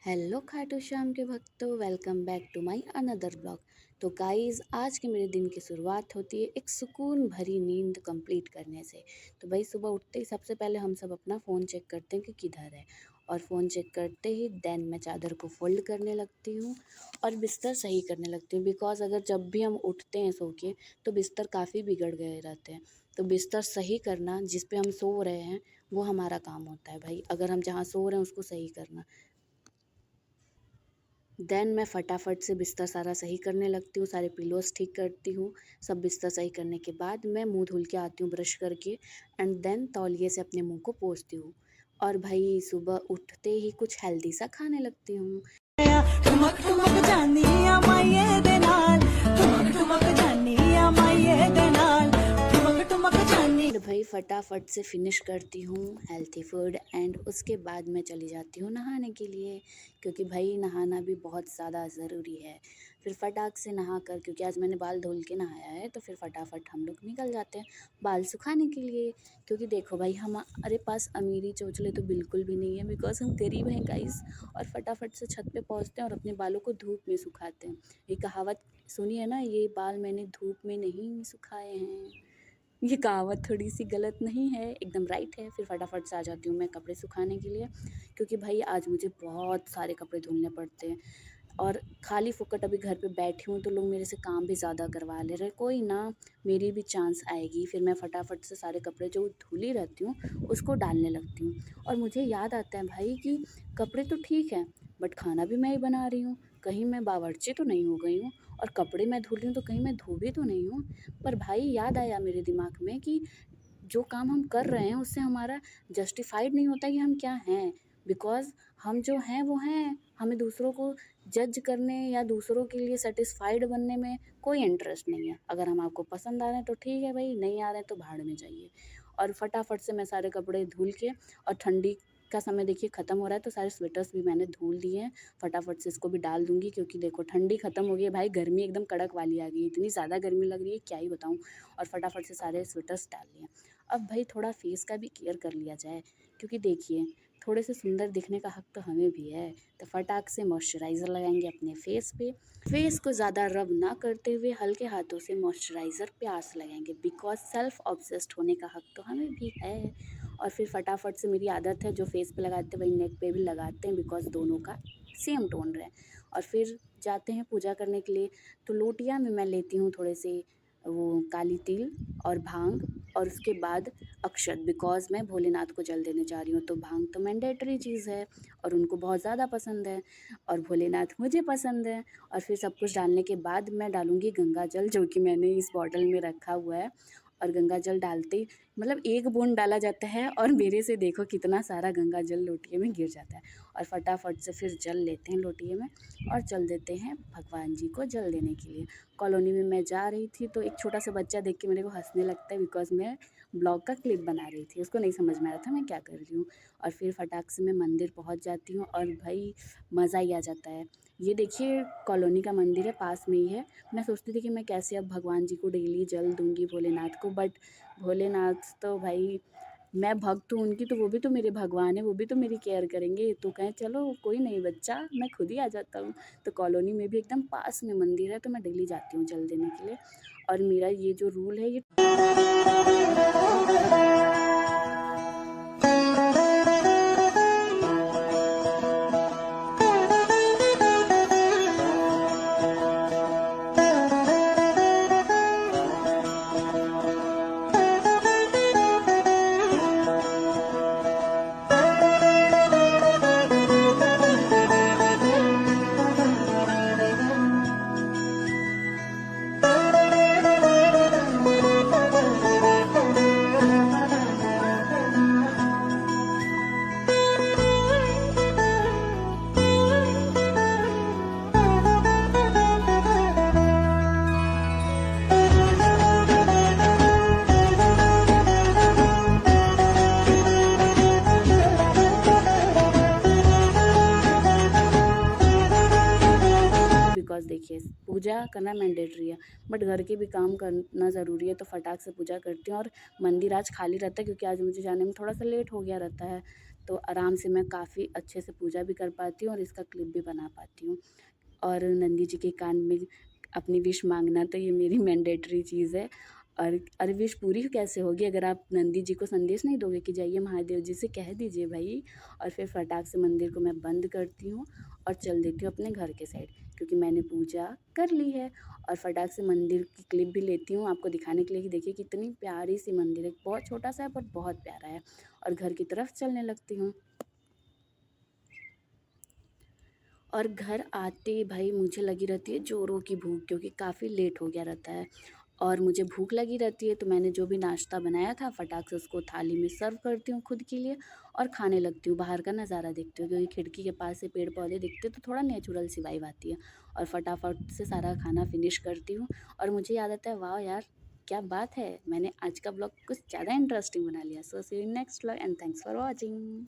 Hello Khatu Shyam के भक्तों, welcome back to my another blog. तो गाइस, आज के मेरे दिन की शुरुआत होती है एक सुकून भरी नींद कंप्लीट करने से। तो भाई सुबह उठते ही सबसे पहले हम सब अपना फ़ोन चेक करते हैं कि किधर है, और फ़ोन चेक करते ही देन मैं चादर को फ़ोल्ड करने लगती हूँ और बिस्तर सही करने लगती हूँ। बिकॉज़ अगर जब भी हम उठते हैं सो के तो बिस्तर काफ़ी बिगड़ गए रहते हैं। तो बिस्तर सही करना, जिस पे हम सो रहे हैं, वो हमारा काम होता है भाई। अगर हम जहाँ सो रहे हैं उसको सही करना। देन मैं फटाफट से बिस्तर सारा सही करने लगती हूँ, सारे पिलोज़ ठीक करती हूँ। सब बिस्तर सही करने के बाद मैं मुँह धुल के आती हूँ ब्रश करके, एंड देन तौलिए से अपने मुँह को पोंछती हूँ। और भाई सुबह उठते ही कुछ हेल्दी सा खाने लगती हूँ। ठुमक ठुमक जानी आ माइये दे नाल ठुमक ठुमक जानी आ माइये दे नाल ठुमक ठुमक जानी। एंड भाई फटाफट से फिनिश करती हूँ हेल्थी फूड, एंड उसके बाद मैं चली जाती हूँ नहाने के लिए, क्योंकि भाई नहाना भी बहुत ज़्यादा ज़रूरी है। फिर फटाक से नहा कर, क्योंकि आज मैंने बाल धुल के नहाया है, तो फिर फटाफट हम लोग निकल जाते हैं बाल सुखाने के लिए। क्योंकि देखो भाई, हमारे पास अमीरी चौचले तो बिल्कुल भी नहीं है, बिकॉज हम गरीब हैं गाइस। और फटाफट से छत पे पहुँचते हैं और अपने बालों को धूप में सुखाते हैं। ये कहावत सुनी है ना, ये बाल मैंने धूप में नहीं सुखाए हैं। ये कहावत थोड़ी-सी गलत नहीं है, एकदम राइट है। फिर फटाफट से आ जाती हूँ मैं कपड़े सुखाने के लिए, क्योंकि भाई आज मुझे बहुत सारे कपड़े धुलने पड़ते हैं। और खाली फुकट अभी घर पे बैठी हूँ तो लोग मेरे से काम भी ज़्यादा करवा ले रहे हैं। कोई ना, मेरी भी चांस आएगी। फिर मैं फटाफट से सारे कपड़े जो धुली रहती हूँ उसको डालने लगती हूँ। और मुझे याद आता है भाई कि कपड़े तो ठीक है, बट खाना भी मैं ही बना रही हूँ। कहीं मैं बावर्ची तो नहीं हो गई हूँ, और कपड़े मैं धुल रही हूँ तो कहीं मैं धोबी तो नहीं हूँ। पर भाई याद आया मेरे दिमाग में कि जो काम हम कर रहे हैं उससे हमारा जस्टिफाइड नहीं होता कि हम क्या हैं। बिकॉज़ हम जो हैं वो हैं। हमें दूसरों को जज करने या दूसरों के लिए सैटिस्फाइड बनने में कोई इंटरेस्ट नहीं है। अगर हम आपको पसंद आ रहे हैं तो ठीक है भाई, नहीं आ रहे हैं तो भाड़ में जाइए। और फटाफट से मैं सारे कपड़े धुल के, और ठंडी का समय देखिए ख़त्म हो रहा है, तो सारे स्वेटर्स भी मैंने धुल दिए हैं। फटाफट से इसको भी डाल दूँगी, क्योंकि देखो ठंडी ख़त्म हो गई है भाई, गर्मी एकदम कड़क वाली आ गई है। इतनी ज़्यादा गर्मी लग रही है क्या ही बताऊँ। और फटाफट से सारे स्वेटर्स डाल लिए। अब भाई थोड़ा फेस का भी केयर कर लिया जाए, क्योंकि देखिए थोड़े से सुंदर दिखने का हक तो हमें भी है। तो फटाक से मॉइस्चराइज़र लगाएंगे अपने फेस पे। फेस को ज़्यादा रब ना करते हुए हल्के हाथों से मॉइस्चराइज़र पे आस लगाएंगे, बिकॉज सेल्फ ऑब्सेस्ड होने का हक तो हमें भी है। और फिर फटाफट से, मेरी आदत है जो फेस पे लगाते हैं वही नेक पे भी लगाते हैं, बिकॉज दोनों का सेम टोन रहे। और फिर जाते हैं पूजा करने के लिए। तो लोटिया में मैं लेती हूँ थोड़े से वो काली तिल और भांग, और उसके बाद अक्षत, बिकॉज़ मैं भोलेनाथ को जल देने जा रही हूँ। तो भांग तो मैंडेटरी चीज़ है और उनको बहुत ज़्यादा पसंद है, और भोलेनाथ मुझे पसंद है। और फिर सब कुछ डालने के बाद मैं डालूँगी गंगा जल, जो कि मैंने इस बॉटल में रखा हुआ है। और गंगा जल डालते ही, मतलब एक बूंद डाला जाता है और मेरे से देखो कितना सारा गंगा जल लोटिए में गिर जाता है। और फटाफट से फिर जल लेते हैं लोटिए में और चल देते हैं भगवान जी को जल देने के लिए। कॉलोनी में मैं जा रही थी तो एक छोटा सा बच्चा देख के मेरे को हंसने लगता है, बिकॉज़ मैं ब्लॉग का क्लिप बना रही थी। उसको नहीं समझ में आ रहा था मैं क्या कर रही हूँ। और फिर फटाक से मैं मंदिर पहुँच जाती हूँ और भाई मज़ा ही आ जाता है। ये देखिए कॉलोनी का मंदिर है, पास में ही है। मैं सोचती थी कि मैं कैसे अब भगवान जी को डेली जल दूँगी भोलेनाथ को, बट भोलेनाथ तो भाई, मैं भक्त हूँ उनकी, तो वो भी तो मेरे भगवान हैं, वो भी तो मेरी केयर करेंगे। तो कहें चलो कोई नहीं बच्चा, मैं खुद ही आ जाता हूँ। तो कॉलोनी में भी एकदम पास में मंदिर है, तो मैं डेली जाती हूँ जल देने के लिए। और मेरा ये जो रूल है ये बिकॉज़ देखिए पूजा करना मैंडेटरी है, बट घर के भी काम करना ज़रूरी है। तो फटाक से पूजा करती हूँ, और मंदिर आज खाली रहता है क्योंकि आज मुझे जाने में थोड़ा सा लेट हो गया रहता है। तो आराम से मैं काफ़ी अच्छे से पूजा भी कर पाती हूँ और इसका क्लिप भी बना पाती हूँ। और नंदी जी के कान में अपनी विश माँगना तो ये मेरी मैंडेटरी चीज़ है। और विश पूरी कैसे होगी अगर आप नंदी जी को संदेश नहीं दोगे कि जाइए महादेव जी से कह दीजिए भई। और फिर फटाक से मंदिर को मैं बंद करती हूँ और चल देती हूँ अपने घर के साइड, क्योंकि मैंने पूजा कर ली है। और फटाक से मंदिर की क्लिप भी लेती हूँ आपको दिखाने के लिए कि देखिए कितनी प्यारी सी मंदिर है, बहुत छोटा-सा है पर बहुत प्यारा है। और घर की तरफ चलने लगती हूँ। और घर आते भाई मुझे लगी रहती है ज़ोरों की भूख, क्योंकि काफ़ी लेट हो गया रहता है और मुझे भूख लगी रहती है। तो मैंने जो भी नाश्ता बनाया था फटाक से उसको थाली में सर्व करती हूँ खुद के लिए और खाने लगती हूँ। बाहर का नज़ारा देखती हूँ, क्योंकि खिड़की के पास से पेड़ पौधे दिखते तो थोड़ा नेचुरल सी वाइब आती है। और फटाफट से सारा खाना फिनिश करती हूँ और मुझे याद आता है वाह यार क्या बात है, मैंने आज का ब्लॉग कुछ ज़्यादा इंटरेस्टिंग बना लिया। So see you next blog and thanks for watching.